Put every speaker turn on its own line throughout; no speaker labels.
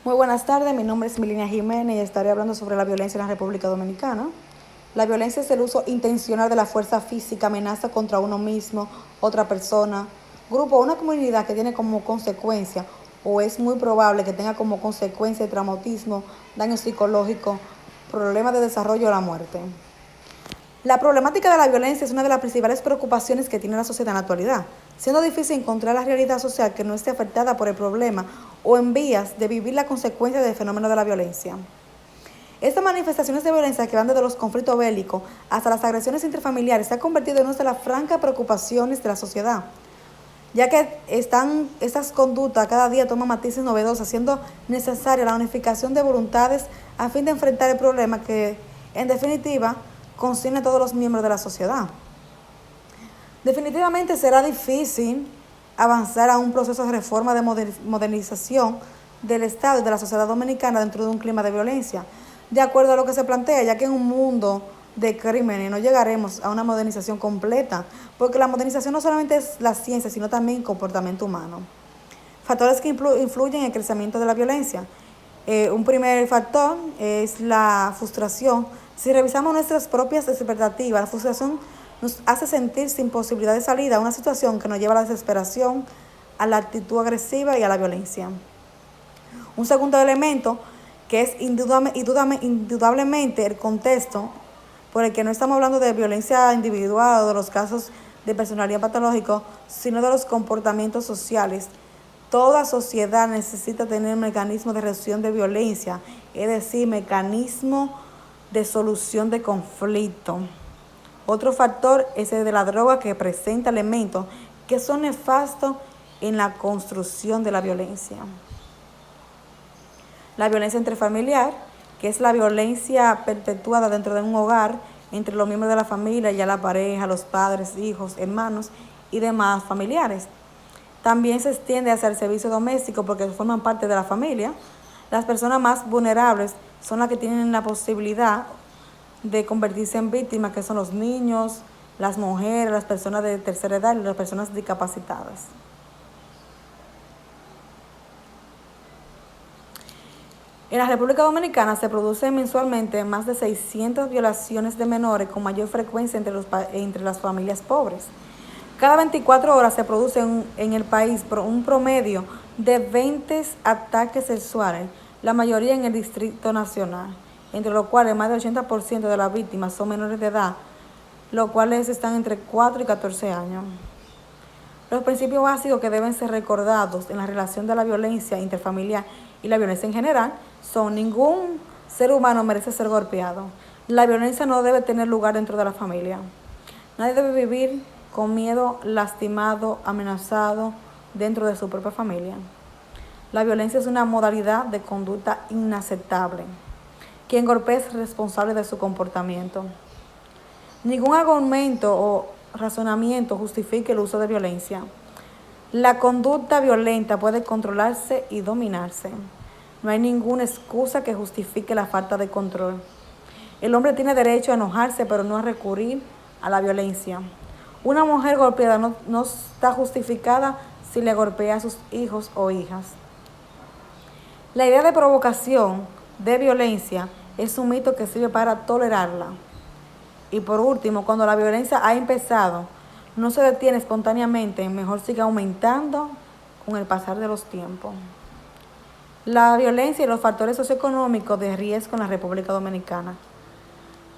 Muy buenas tardes, mi nombre es Milena Jiménez y estaré hablando sobre la violencia en la República Dominicana. La violencia es el uso intencional de la fuerza física, amenaza contra uno mismo, otra persona, grupo o una comunidad que tiene como consecuencia o es muy probable que tenga como consecuencia el traumatismo, daño psicológico, problemas de desarrollo o la muerte. La problemática de la violencia es una de las principales preocupaciones que tiene la sociedad en la actualidad, siendo difícil encontrar la realidad social que no esté afectada por el problema o en vías de vivir la consecuencia del fenómeno de la violencia. Estas manifestaciones de violencia que van desde los conflictos bélicos hasta las agresiones intrafamiliares se han convertido en una de las francas preocupaciones de la sociedad, ya que estas conductas cada día toman matices novedosos, haciendo necesaria la unificación de voluntades a fin de enfrentar el problema que, en definitiva, concierne a todos los miembros de la sociedad. Definitivamente será difícil avanzar a un proceso de reforma de modernización del Estado y de la sociedad dominicana dentro de un clima de violencia, de acuerdo a lo que se plantea, ya que en un mundo de crímenes no llegaremos a una modernización completa, porque la modernización no solamente es la ciencia, sino también el comportamiento humano. Factores que influyen en el crecimiento de la violencia. Un primer factor es la frustración. Si revisamos nuestras propias expectativas, la frustración nos hace sentir sin posibilidad de salida a una situación que nos lleva a la desesperación, a la actitud agresiva y a la violencia. Un segundo elemento que es indudablemente el contexto por el que no estamos hablando de violencia individual o de los casos de personalidad patológico, sino de los comportamientos sociales. Toda sociedad necesita tener mecanismos de reducción de violencia, es decir, mecanismos de solución de conflicto. Otro factor es el de la droga, que presenta elementos que son nefastos en la construcción de la violencia. La violencia intrafamiliar, que es la violencia perpetuada dentro de un hogar entre los miembros de la familia, ya la pareja, los padres, hijos, hermanos y demás familiares. También se extiende hacia el servicio doméstico porque forman parte de la familia. Las personas más vulnerables son las que tienen la posibilidad de convertirse en víctimas, que son los niños, las mujeres, las personas de tercera edad y las personas discapacitadas. En la República Dominicana se producen mensualmente más de 600 violaciones de menores, con mayor frecuencia entre las familias pobres. Cada 24 horas se producen en el país un promedio de 20 ataques sexuales, la mayoría en el Distrito Nacional, entre los cuales más del 80% de las víctimas son menores de edad, los cuales están entre 4 y 14 años. Los principios básicos que deben ser recordados en la relación de la violencia interfamiliar y la violencia en general son: ningún ser humano merece ser golpeado. La violencia no debe tener lugar dentro de la familia. Nadie debe vivir con miedo, lastimado, amenazado dentro de su propia familia. La violencia es una modalidad de conducta inaceptable. Quien golpea es responsable de su comportamiento. Ningún argumento o razonamiento justifique el uso de violencia. La conducta violenta puede controlarse y dominarse. No hay ninguna excusa que justifique la falta de control. El hombre tiene derecho a enojarse, pero no a recurrir a la violencia. Una mujer golpeada no está justificada si le golpea a sus hijos o hijas. La idea de provocación de violencia es un mito que sirve para tolerarla. Y por último, cuando la violencia ha empezado, no se detiene espontáneamente, mejor sigue aumentando con el pasar de los tiempos. La violencia y los factores socioeconómicos de riesgo en la República Dominicana.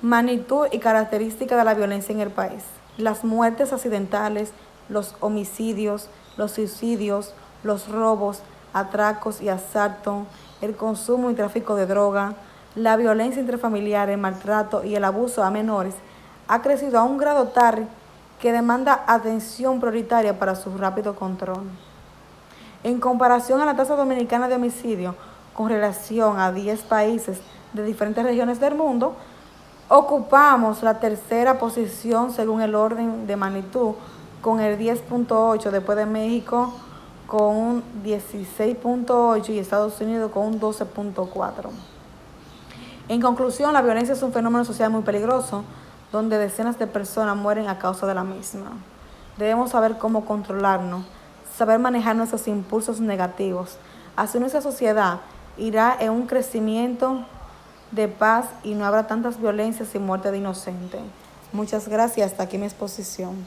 Magnitud y características de la violencia en el país. Las muertes accidentales, los homicidios, los suicidios, los robos, atracos y asaltos, el consumo y tráfico de droga, la violencia intrafamiliar, el maltrato y el abuso a menores ha crecido a un grado tal que demanda atención prioritaria para su rápido control. En comparación a la tasa dominicana de homicidio con relación a 10 países de diferentes regiones del mundo, ocupamos la tercera posición según el orden de magnitud, con el 10.8 después de México con un 16.8 y Estados Unidos con un 12.4. En conclusión, la violencia es un fenómeno social muy peligroso, donde decenas de personas mueren a causa de la misma. Debemos saber cómo controlarnos, saber manejar nuestros impulsos negativos. Así nuestra sociedad irá en un crecimiento de paz y no habrá tantas violencias y muerte de inocentes. Muchas gracias. Hasta aquí mi exposición.